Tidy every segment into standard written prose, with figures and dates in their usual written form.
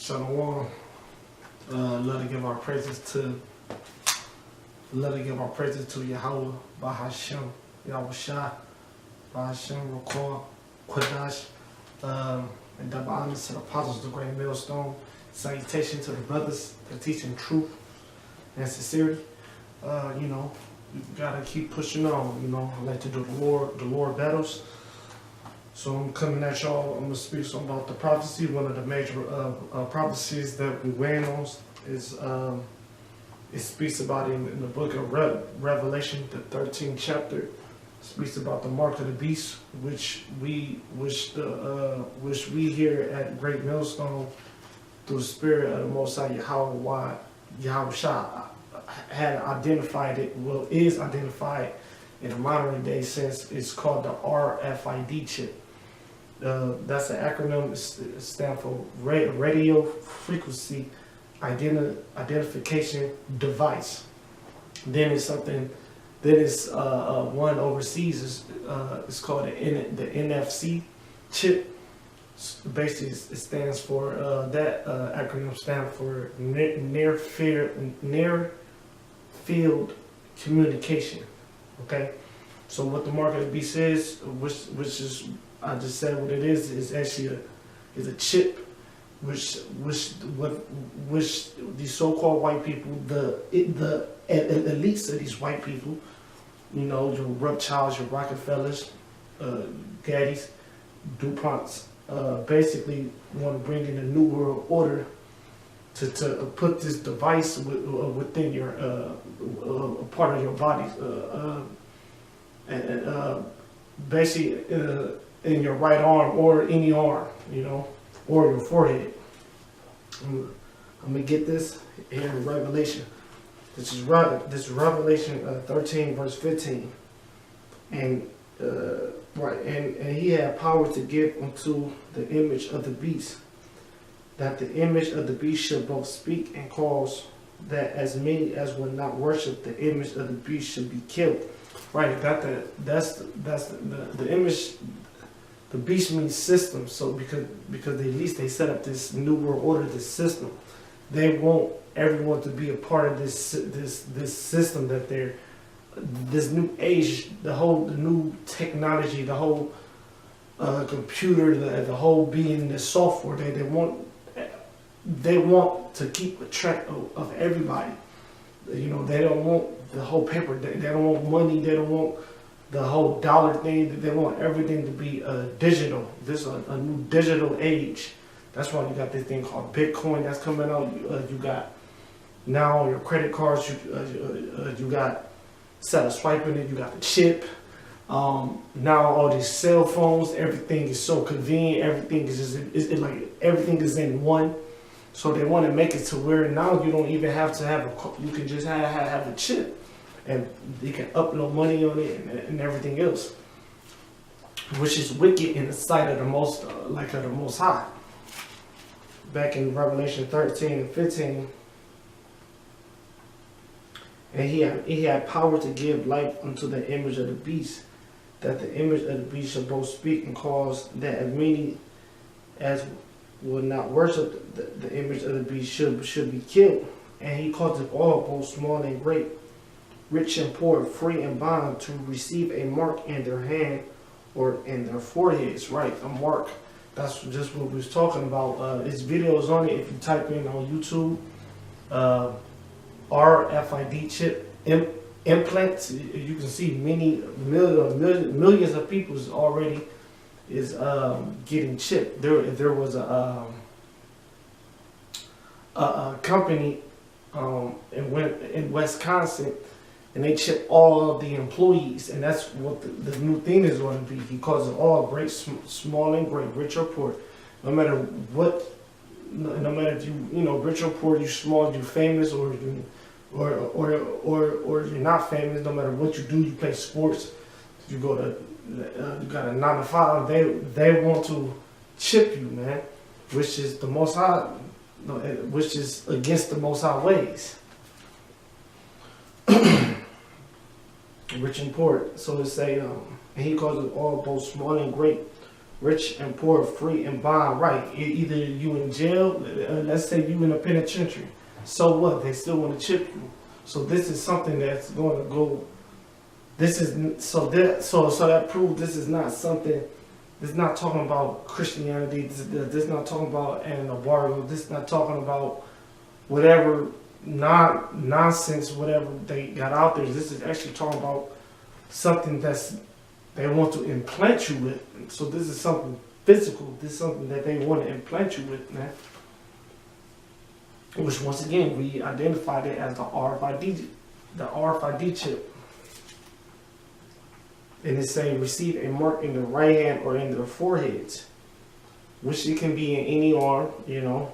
Shalom. Let us give our praises to Yahweh, Bahashem, Yahweh Shah, Bahashem, Rakor, Quadash, and double honors to the apostles, the great millstone. Salutation to the brothers that are teaching truth and sincerity. You gotta keep pushing on. I like to do the Lord battles. So I'm coming at y'all. I'm gonna speak some about the prophecy. One of the major prophecies that we weighing on is it speaks about in the book of Revelation, the 13th chapter. It speaks about the mark of the beast, which we here at Great Millstone through the Spirit of the Most High Yahweh Shah had identified it. Well, is identified in a modern day sense. It's called the RFID chip. That's an acronym. It stands for Radio Frequency Identification Device. Then it's something that is one overseas. It's called the NFC chip. Basically, it stands for that acronym stands for near field communication. Okay, so what the mark of the beast is, which is, I just said what it is actually is a chip, which these so-called white people, the elites of these white people, your Rothschilds, your Rockefellers, Gaddys, DuPonts, basically want to bring in a new world order to put this device within your part of your body, and basically in your right arm or any arm, or your forehead. I'm gonna get this here in Revelation. This is Revelation 13 verse 15, and and he had power to give unto the image of the beast, that the image of the beast should both speak and cause that as many as would not worship the image of the beast should be killed. Right, that's the image. The beast means system. So because at least they set up this new world order, this system, they want everyone to be a part of this system that they're this new age, the new technology, the whole computer, the whole being, the software. They want to keep a track of everybody. They don't want the whole paper. They don't want money. They don't want the whole dollar thing. They want everything to be digital. This is a new digital age. That's why you got this thing called Bitcoin that's coming out. You got now on your credit cards. You got instead of swiping it, you got the chip. Now all these cell phones, everything is so convenient. Everything is just like everything is in one. So they want to make it to where now you don't even have to have you can just have a chip, and you can upload money on it and everything else, which is wicked in the sight of the most of the Most High. Back in Revelation 13 and 15, and he had power to give life unto the image of the beast, that the image of the beast shall both speak and cause that as many as will not worship the image of the beast should be killed. And he caused all, both small and great, rich and poor, free and bond, to receive a mark in their hand or in their foreheads. Right, a mark. That's just what we was talking about. There's videos on it. If you type in on YouTube, RFID chip implants, you can see millions of people already is getting chipped. There was a company in Wisconsin, and they chip all of the employees, and that's what the new thing is going to be. He calls it all great, small and great, rich or poor, no matter what. No matter if you rich or poor, you small, you famous, or you're not famous. No matter what you do, you play sports, you go to you got a 9 to 5. They want to chip you, man, which is the Most High, which is against the Most High ways. Rich and poor. So it say, and he calls it all, both small and great, rich and poor, free and bond, right? Either you in jail, let's say you in a penitentiary. So what? They still want to chip you. So this is something that's going to go. This is so that proves this is not something. This is not talking about Christianity. This is not talking about an embargo. This is not talking about whatever nonsense, whatever they got out there. This is actually talking about something that's they want to implant you with. So this is something physical. This is something that they want to implant you with, man. Which once again we identified it as the RFID chip. And it say receive a mark in the right hand or in their foreheads, which it can be in any arm, you know.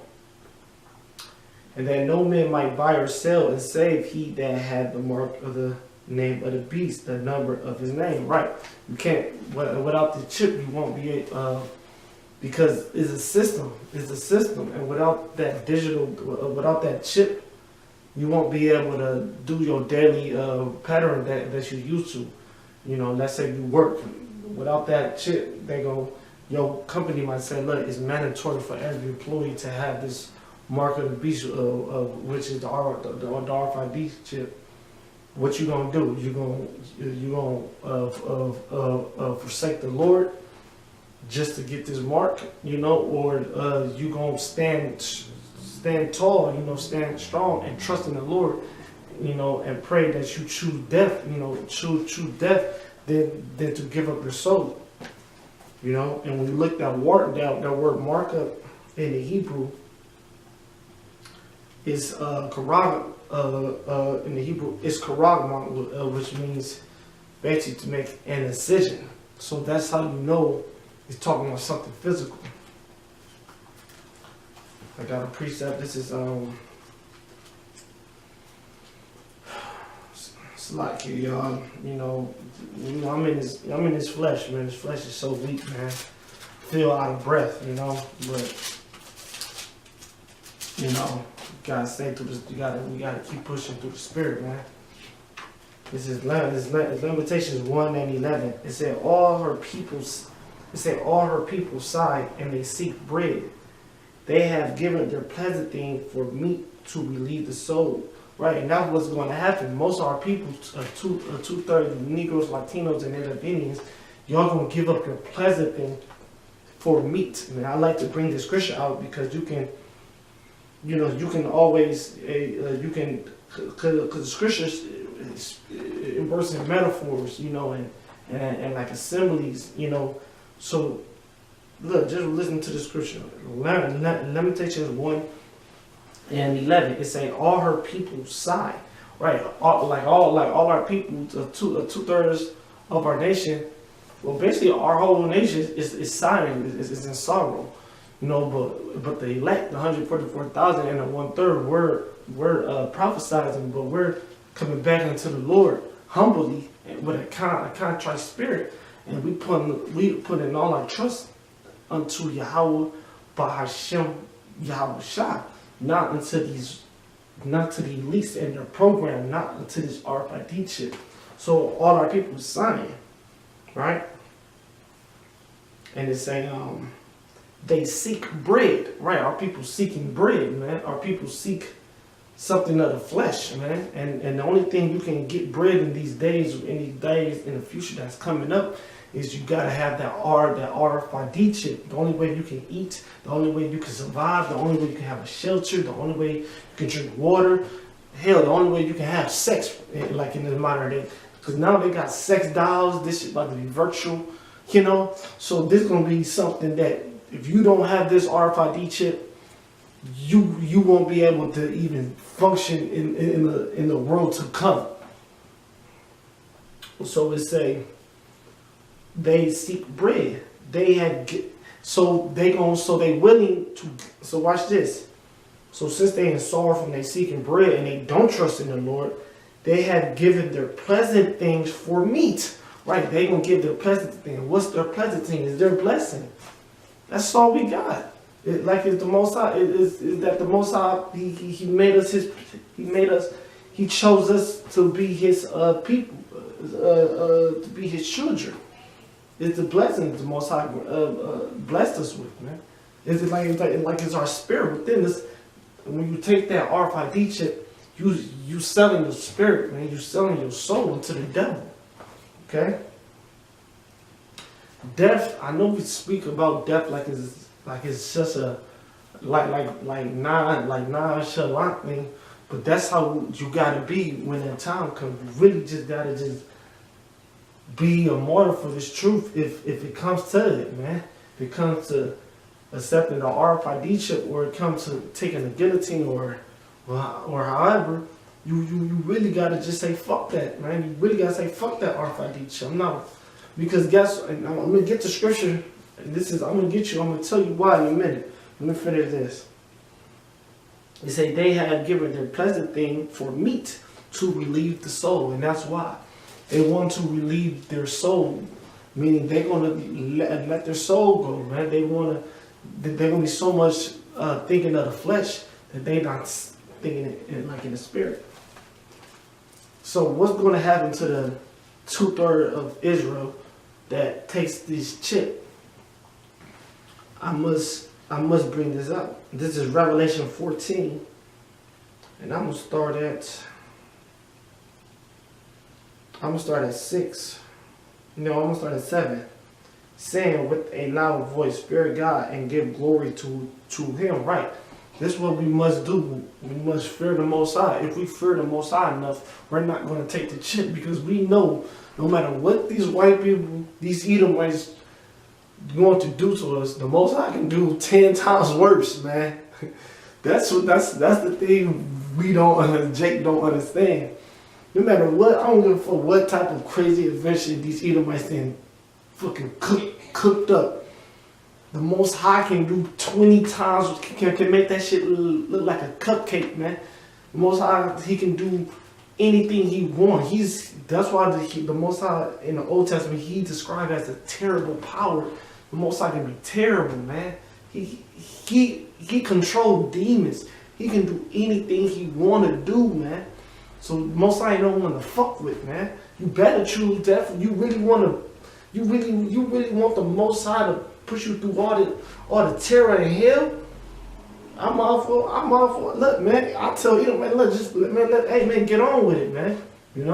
And that no man might buy or sell and save he that had the mark of the name of the beast, the number of his name. Right? You can't without the chip. You won't be because it's a system. It's a system, and without that without that chip, you won't be able to do your daily pattern that you're used to. You know, let's say you work without that chip, your company might say, look, it's mandatory for every employee to have this mark of the beast, which is the RFID chip. What you gonna do? You gonna forsake the Lord just to get this mark, you know, or you gonna stand tall, you know, stand strong and trust in the Lord, you know, and pray that you choose death, you know, choose death than to give up your soul, you know. And when you look that word markup in the Hebrew is karag in the Hebrew is karagma, which means basically to make an incision. So that's how you know he's talking about something physical. I got a precept. This is it's like y'all, you know, I'm in this flesh, man. This flesh is so weak, man. Feel out of breath, you know, but you know, you gotta stay through this. We gotta keep pushing through the spirit, man. This is Lamentations 1:11. It said all her people sigh and they seek bread. They have given their pleasant thing for meat to relieve the soul. Right, and that's what's going to happen. Most of our people, two-thirds Negroes, Latinos, and Native Indians, y'all going to give up your pleasant thing for meat. And I like to bring this scripture out because you can, you know, you can always, because the scriptures it works in metaphors, you know, and like assemblies, you know. So, look, just listen to the scripture. Lamentations 1:11. It's saying all her people sigh, right? All our people, two-thirds of our nation. Well, basically, our whole nation is sighing, is in sorrow, you know. But the elect, the 144,000 and the 1/3, we're prophesizing, but we're coming back into the Lord humbly and with a contrite spirit, and we put in all our trust unto Yahweh Bahashem Yahweh Shah, not to the elites and their program, not unto this RFID chip. So all our people sign, right? And it's saying they seek bread, right? Our people seeking bread, man. Our people seek something of the flesh, man. And the only thing you can get bread in these days in the future that's coming up is you gotta have that RFID chip. The only way you can eat, the only way you can survive, the only way you can have a shelter, the only way you can drink water, hell, the only way you can have sex, like in the modern day. Because now they got sex dolls, this shit about to be virtual, you know. So this is gonna be something that if you don't have this RFID chip, you won't be able to even function in the world to come. So it say they seek bread. So they willing to. So watch this. So since they in sorrow and they seeking bread and they don't trust in the Lord, they have given their pleasant things for meat. Right? They gonna give their pleasant thing. What's their pleasant thing? Is their blessing. That's all we got. It's the Most High. Is that the Most High? He made us his. He chose us to be his people, to be his children. It's the blessings the Most High blessed us with, man. It's like it's our spirit within us. When you take that RFID chip, you selling your spirit, man. You selling your soul into the devil. Okay. Death. I know we speak about death like it's just a like nonchalant thing, but that's how you gotta be when that time comes. You really just gotta just be a martyr for this truth. If it comes to it, man. If it comes to accepting the RFID chip, or it comes to taking a guillotine, or however, you really gotta just say fuck that, man. You really gotta say fuck that RFID chip. No, because and I'm gonna get the scripture. And I'm gonna tell you why in a minute. Let me finish this. They say they have given their pleasant thing for meat to relieve the soul, and that's why they want to relieve their soul, meaning they're gonna let their soul go, man. They're gonna be so much thinking of the flesh that they're not thinking in the spirit. So what's going to happen to the 2/3 of Israel that takes this chip? I must bring this up. This is Revelation 14, and I'm gonna start at 6. No, I'm gonna start at 7. Saying with a loud voice, fear God and give glory to Him. Right. This is what we must do. We must fear the Most High. If we fear the Most High enough, we're not going to take the chip, because we know no matter what these white people, these Edomites, going to do to us, the Most High can do 10 times worse, man. That's the thing Jake don't understand. No matter what, I don't give a fuck what type of crazy adventure these Edomites in fucking cooked up. The Most High can do 20 times, can make that shit look like a cupcake, man. The Most High, He can do anything He wants. That's why the Most High in the Old Testament, He described as a terrible power. The Most High can be terrible, man. He controls demons. He can do anything He want to do, man. So Most High don't want to fuck with, man. You better choose death. You really want the Most High to push you through all the terror and hell? I'm all for it. Look, man, I tell you, man, hey, man, get on with it, man. You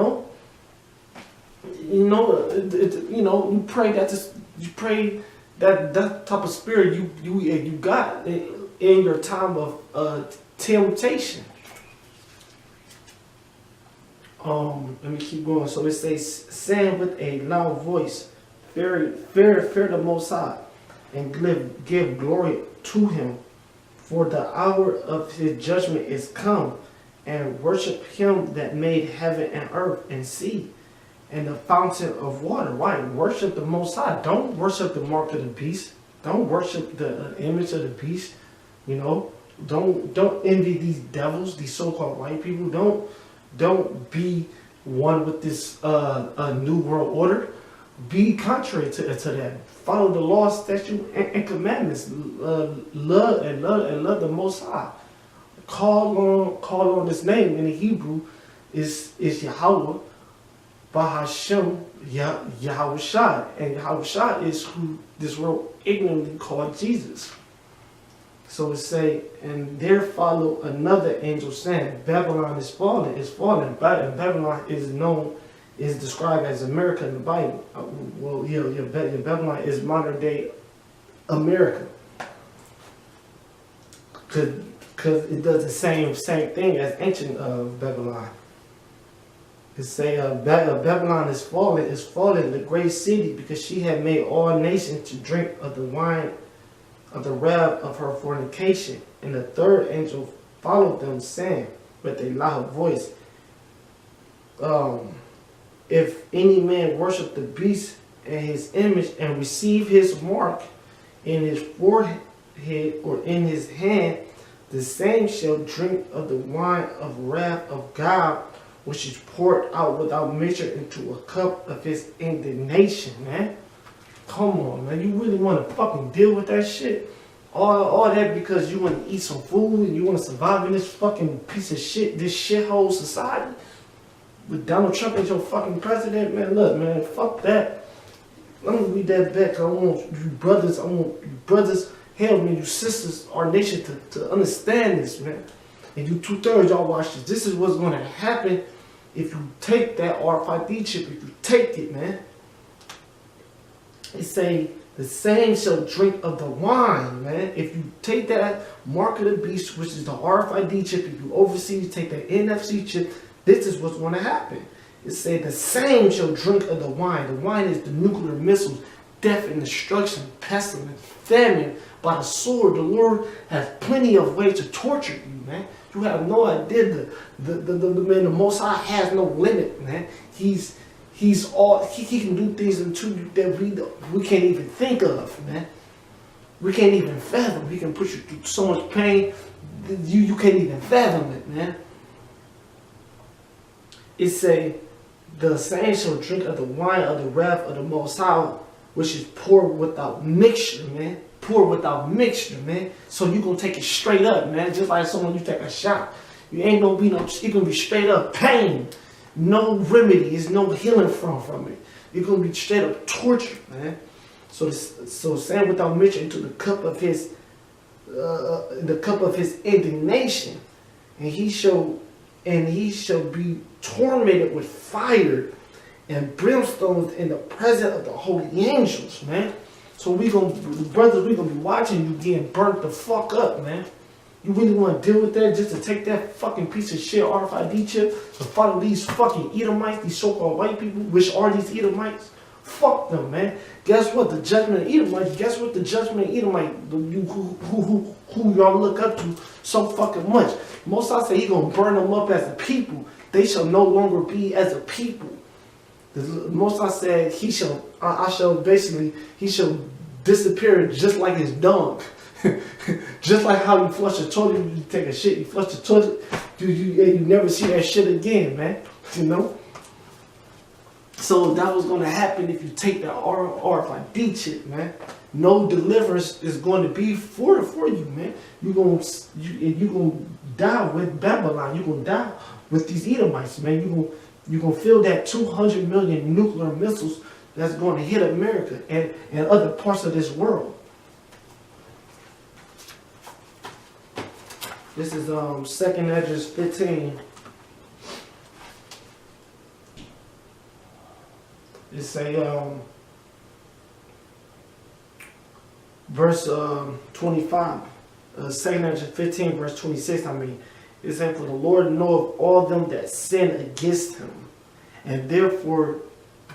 pray that type of spirit you got in your time of temptation. Let me keep going. So it says, saying with a loud voice, fear the Most High, and give glory to Him, for the hour of His judgment is come, and worship Him that made heaven and earth and sea, and the fountain of water. Why? Worship the Most High. Don't worship the mark of the beast. Don't worship the image of the beast. Don't envy these devils, these so-called white people. Don't be one with this new world order. Be contrary to that. Follow the law, statute, and commandments. Love the Most High. Call on His name in the Hebrew is Yahweh, Bahashem, Yahushua, and Yahushua is who this world ignorantly called Jesus. So it say, and there follow another angel saying, Babylon is fallen. And Babylon is described as America in the Bible. Babylon is modern day America. Because it does the same thing as ancient Babylon. It say Babylon is fallen, the great city, because she had made all nations to drink of the wine of the wrath of her fornication. And the third angel followed them, saying with a loud voice, if any man worship the beast and his image, and receive his mark in his forehead or in his hand, the same shall drink of the wine of wrath of God, which is poured out without measure into a cup of His indignation, man. Come on, man. You really want to fucking deal with that shit? All that because you want to eat some food and you want to survive in this fucking piece of shit, this shithole society? With Donald Trump as your fucking president, man, look, man, fuck that. Let me read that back. I want you brothers, hell man, you sisters, our nation to understand this, man. And you 2/3 y'all watch this. This is what's gonna happen if you take that RFID chip, if you take it, man. It say the same shall drink of the wine, man. If you take that mark of the beast, which is the RFID chip, if you overseas take that NFC chip, this is what's gonna happen. It said the same shall drink of the wine. The wine is the nuclear missiles, death and destruction, pestilence, famine, by the sword. The Lord has plenty of ways to torture you, man. You have no idea. The Most High has no limit, man. He's all he can do things into you that we can't even think of, man. We can't even fathom. He can put you through so much pain you can't even fathom it, man. It say, the same shall drink of the wine of the wrath of the Most High, which is poured without mixture, man. Poured without mixture, man. So you gonna take it straight up, man. Just like someone you take a shot. You ain't gonna be it's gonna be straight up pain. No remedy, there's no healing from it. You're gonna be straight up torture, man. So sand without mixture into the cup of his indignation, and he shall be tormented with fire and brimstones in the presence of the holy angels, man. So brothers, we gonna be watching you getting burnt the fuck up, man. You really want to deal with that just to take that fucking piece of shit RFID chip to follow these fucking Edomites, these so-called white people, which are these Edomites? Fuck them, man. Guess what? The judgment of Edomites. Guess what? The judgment of Edomite, who y'all look up to so fucking much. Most I say he gonna burn them up as a people. They shall no longer be as a people. The Most I said he shall disappear just like his dung. Just like how you flush a toilet, you take a shit, you flush the toilet, you never see that shit again, man. You know? So that was gonna happen if you take that RFID chip, man. No deliverance is going to be for you, man. You're gonna die with Babylon. You're gonna die with these Edomites, man. You're gonna feel that 200 million nuclear missiles that's going to hit America and other parts of this world. This is 2nd Esdras 15. It say verse 25. 2nd Esdras 15 verse 26. It said, for the Lord knoweth all them that sin against him, and therefore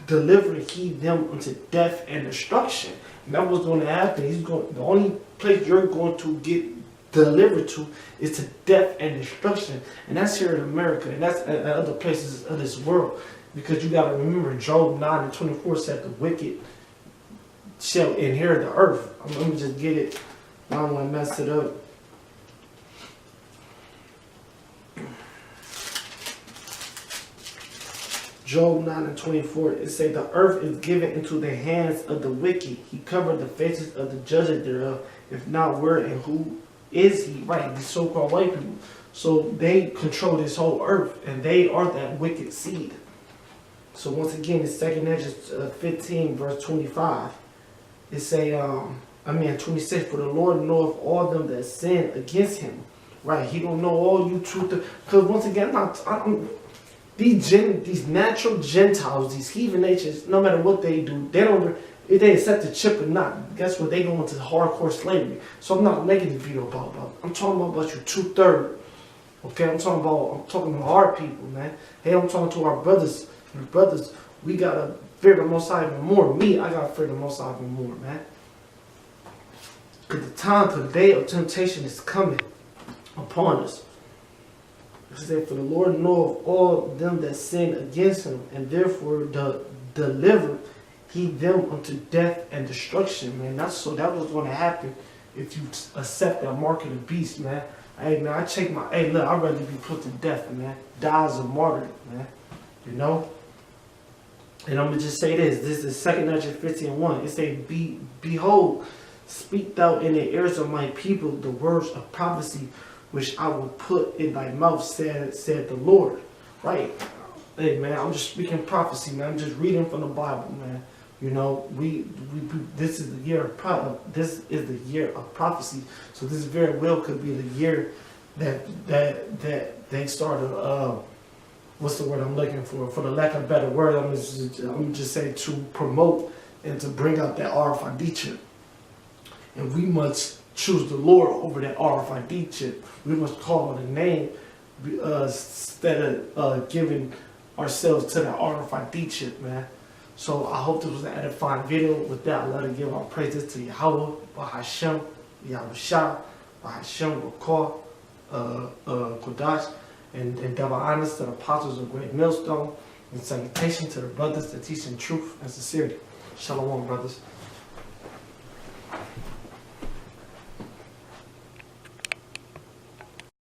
deliver he them unto death and destruction. And that was going to happen. The only place you're going to get delivered to is to death and destruction, and that's here in America, and that's at other places of this world. Because you got to remember, Job 9:24 said the wicked shall inherit the earth. Let me just get it. I don't want to mess it up. Job 9:24, it say the earth is given into the hands of the wicked. He covered the faces of the judges thereof. If not, where and who is he? Right, these so-called white people. So they control this whole earth, and they are that wicked seed. So once again, it's 2nd Esdras 15 verse 25. It say, 26. For the Lord knoweth all them that sin against him. Right, he gonna know all you truth. Because once again, these natural Gentiles, these heathen nations, no matter what they do, if they accept the chip or not, guess what? They go into hardcore slavery. So I'm not making a video about that. I'm talking about you 2/3. Okay, I'm talking about our people, man. Hey, I'm talking to our brothers. Brothers, we gotta fear the Most High even more. I gotta fear the Most High even more, man. Because the day of temptation is coming upon us. It said, for the Lord knoweth all them that sin against him, and therefore deliver he them unto death and destruction, man. That was going to happen if you accept that mark of the beast, man. Hey, man, I'd rather be put to death, man. Die as a martyr, man. You know? And I'm going to just say this. This is 2nd Esdras 15:1. It says, behold, speak thou in the ears of my people the words of prophecy, which I will put in thy mouth, said the Lord. Right? Hey, man, I'm just speaking prophecy, man. I'm just reading from the Bible, man. You know, this is the year of this is the year of prophecy. So this very well could be the year that they started. What's the word I'm looking for? For the lack of a better word, I'm just saying to promote and to bring out that RFID chip. And we must choose the Lord over that RFID chip. We must call on the name instead of giving ourselves to that RFID chip, man. So I hope this was an edifying video. With that, I'd like to give our praises to Yahweh, Bahashem, Yahushua, Bahashem, Bakar, Kodash, and double honors to the apostles of Great Millstone, and salutation to the brothers that teach in truth and sincerity. Shalom, brothers.